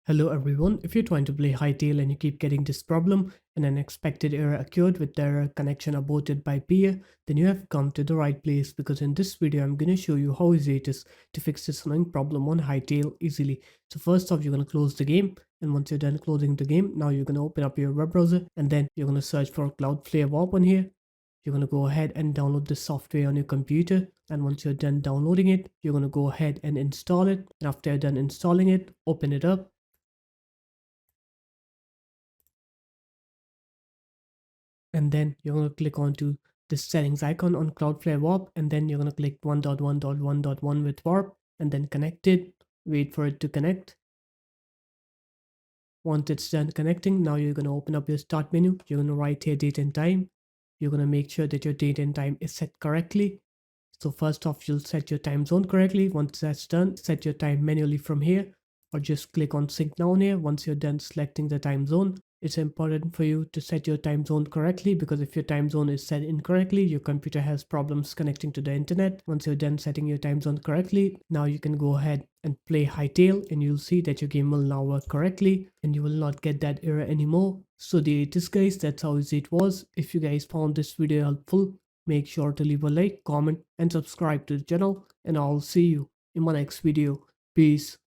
Hello everyone, if you're trying to play Hytale and you keep getting this problem, an unexpected error occurred with the error connection aborted by peer, then you have come to the right place because in this video I'm going to show you how easy it is to fix this annoying problem on Hytale easily. So first off, you're going to close the game, and once you're done closing the game, now you're going to open up your web browser and then you're going to search for Cloudflare WAP on here. You're going to go ahead and download the software on your computer, and once you're done downloading it, you're going to go ahead and install it, and after you're done installing it, open it up. And then you're going to click onto this settings icon on Cloudflare Warp, and then you're going to click 1.1.1.1 with Warp and then connect it. Wait for it to connect. Once it's done connecting, now you're going to open up your start menu. You're going to write here date and time. You're going to make sure that your date and time is set correctly. So first off, you'll set your time zone correctly. Once that's done, set your time manually from here, or just click on sync now here. Once you're done selecting the time zone, it's important for you to set your time zone correctly, because if your time zone is set incorrectly, your computer has problems connecting to the internet. Once you're done setting your time zone correctly, now you can go ahead and play Hytale, and you'll see that your game will now work correctly and you will not get that error anymore. So there it is guys, that's how easy it was. If you guys found this video helpful, make sure to leave a like, comment and subscribe to the channel, and I'll see you in my next video. Peace.